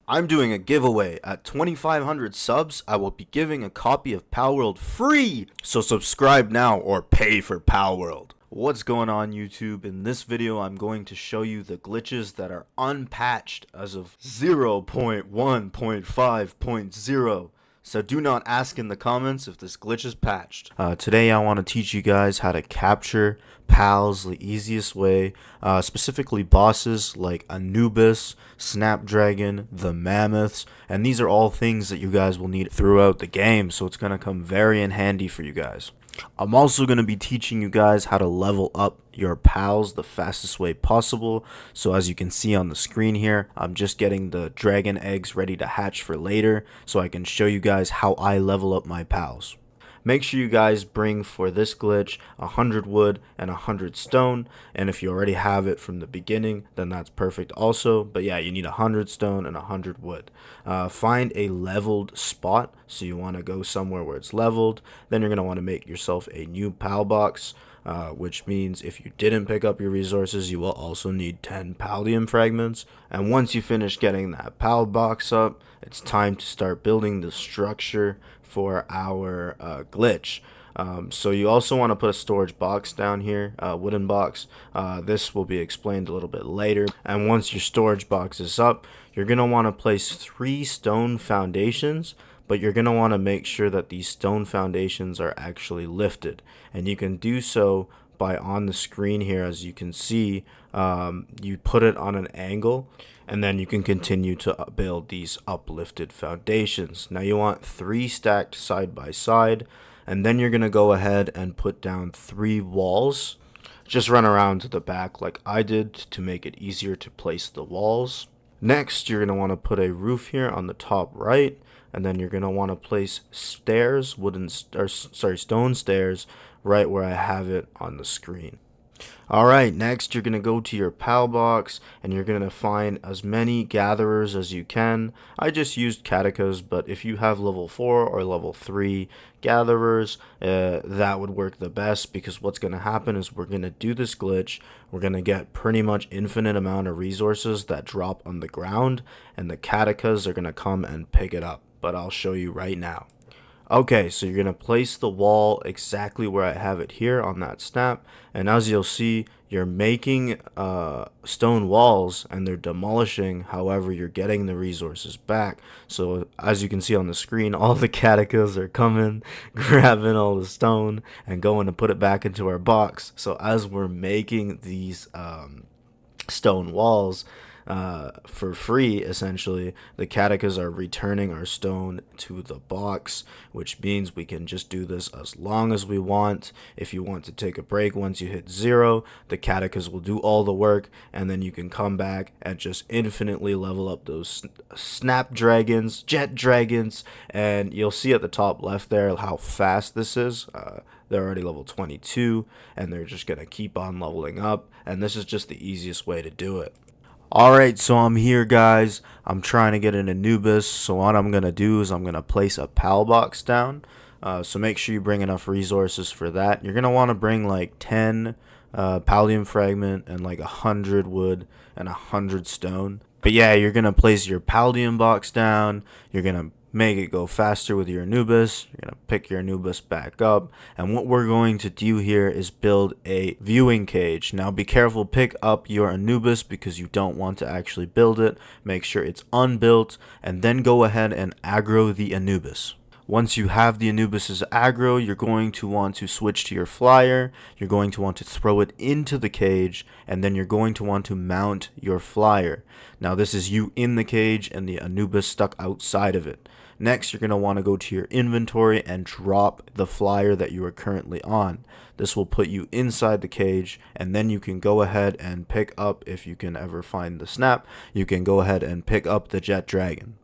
I'm doing a giveaway. At 2,500 subs, I will be giving a copy of Palworld free! So subscribe now or pay for Palworld. What's going on YouTube? In this video, I'm going to show you the glitches that are unpatched as of 0.1.5.0. So do not ask in the comments if this glitch is patched. Today I want to teach you guys how to capture pals the easiest way, specifically bosses like Anubis, Snapdragon, the mammoths, and these are all things that you guys will need throughout the game, so it's going to come very in handy for you guys. I'm also going to be teaching you guys how to level up your pals the fastest way possible. So as you can see on the screen here, I'm just getting the dragon eggs ready to hatch for later so I can show you guys how I level up my pals. Make sure you guys bring for this glitch 100 wood and 100 stone, and if you already have it from the beginning then that's perfect also, but yeah, you need 100 stone and 100 wood. Find a leveled spot, so you want to go somewhere where it's leveled. Then you're going to want to make yourself a new pal box, which means if you didn't pick up your resources you will also need 10 paldium fragments. And once you finish getting that pal box up, it's time to start building the structure for our glitch. So you also want to put a storage box down here, wooden box. This will be explained a little bit later. And once your storage box is up, you're going to want to place 3 stone foundations, but you're going to want to make sure that these stone foundations are actually lifted. And you can do so by, on the screen here, as you can see, you put it on an angle, and then you can continue to build these uplifted foundations. Now you want 3 stacked side by side, and then you're gonna go ahead and put down 3 walls. Just run around to the back like I did to make it easier to place the walls. Next, you're gonna want to put a roof here on the top right, and then you're gonna want to place stairs, stone stairs, right where I have it on the screen. Alright, next you're going to go to your pal box and you're going to find as many gatherers as you can. I just used catechas, but if you have level 4 or level 3 gatherers, that would work the best, because what's going to happen is we're going to do this glitch. We're going to get pretty much infinite amount of resources that drop on the ground, and the catechas are going to come and pick it up, but I'll show you right now. Okay, so you're going to place the wall exactly where I have it here on that snap, and as you'll see, you're making stone walls and they're demolishing, however you're getting the resources back. So as you can see on the screen, all the catechas are coming, grabbing all the stone and going to put it back into our box. So as we're making these stone walls for free, essentially, the catechas are returning our stone to the box, which means we can just do this as long as we want. If you want to take a break once you hit 0, the catechas will do all the work, and then you can come back and just infinitely level up those snapdragons, jet dragons, and you'll see at the top left there how fast this is. They're already level 22, and they're just going to keep on leveling up, and this is just the easiest way to do it. Alright, so I'm here, guys. I'm trying to get an Anubis, so what I'm going to do is I'm going to place a pal box down. So make sure you bring enough resources for that. You're going to want to bring like 10 paldium fragment and like 100 wood and 100 stone. But yeah, you're going to place your paldium box down. You're going to make it go faster with your Anubis. You're going to pick your Anubis back up, and what we're going to do here is build a viewing cage. Now be careful, pick up your Anubis because you don't want to actually build it. Make sure it's unbuilt, and then go ahead and aggro the Anubis. Once you have the Anubis's aggro, you're going to want to switch to your flyer. You're going to want to throw it into the cage, and then you're going to want to mount your flyer. Now this is you in the cage and the Anubis stuck outside of it. Next, you're going to want to go to your inventory and drop the flyer that you are currently on. This will put you inside the cage, and then you can go ahead and pick up, if you can ever find the snap, you can go ahead and pick up the jet dragon.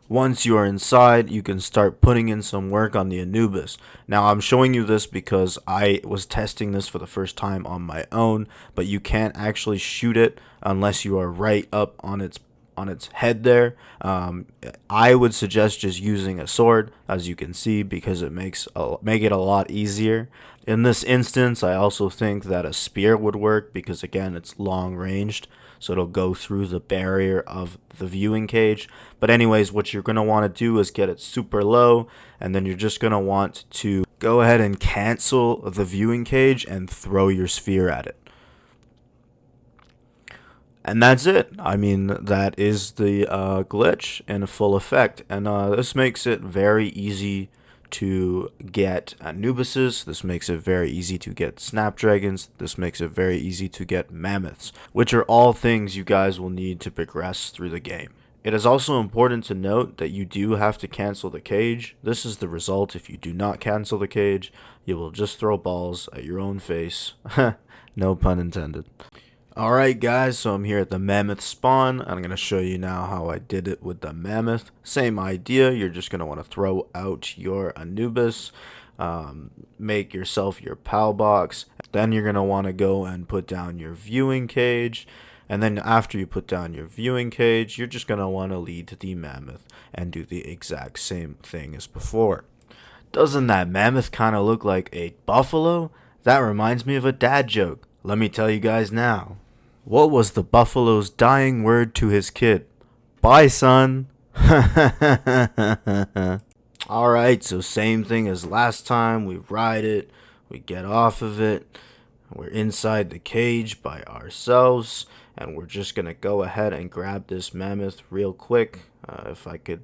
Once you are inside, you can start putting in some work on the Anubis. Now I'm showing you this because I was testing this for the first time on my own, but you can't actually shoot it unless you are right up on its head there. I would suggest just using a sword, as you can see, because it make it a lot easier. In this instance, I also think that a spear would work because again it's long ranged. so it'll go through the barrier of the viewing cage. But anyways, what you're going to want to do is get it super low, and then you're just going to want to go ahead and cancel the viewing cage and throw your sphere at it. And that's it. I mean, that is the glitch in full effect. And this makes it very easy to get anubises. This makes it very easy to get snapdragons. This makes it very easy to get mammoths, which are all things you guys will need to progress through the game. It is also important to note that you do have to cancel the cage. This is the result if you do not cancel the cage. You will just throw balls at your own face. No pun intended. Alright guys, so I'm here at the mammoth spawn. I'm going to show you now how I did it with the mammoth. Same idea, you're just going to want to throw out your anubis, make yourself your PAL box. Then you're going to want to go and put down your viewing cage. And then after you put down your viewing cage, you're just going to want to lead to the mammoth and do the exact same thing as before. Doesn't that mammoth kind of look like a buffalo? That reminds me of a dad joke. Let me tell you guys now. What was the buffalo's dying word to his kid? Bye, son. Alright, so same thing as last time. We ride it. We get off of it. We're inside the cage by ourselves. And we're just going to go ahead and grab this mammoth real quick. If I could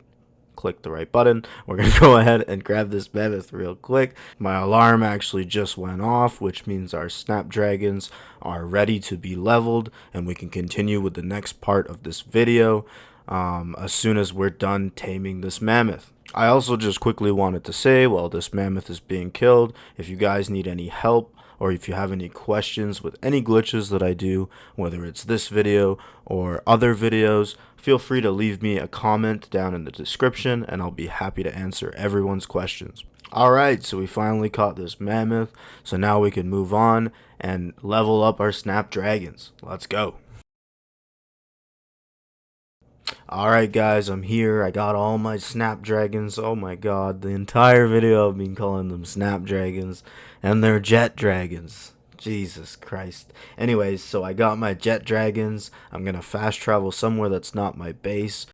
click the right button, we're going to go ahead and grab this mammoth real quick. My alarm actually just went off, which means our snapdragons are ready to be leveled, and we can continue with the next part of this video as soon as we're done taming this mammoth. I also just quickly wanted to say, while this mammoth is being killed, if you guys need any help or if you have any questions with any glitches that I do, whether it's this video or other videos, feel free to leave me a comment down in the description and I'll be happy to answer everyone's questions. Alright, so we finally caught this mammoth, so now we can move on and level up our snapdragons. Let's go. Alright guys, I'm here. I got all my snapdragons. Oh my god, the entire video I've been calling them snapdragons, and they're jetdragons. Jesus Christ. Anyways, so I got my jetdragons. I'm gonna fast travel somewhere that's not my base,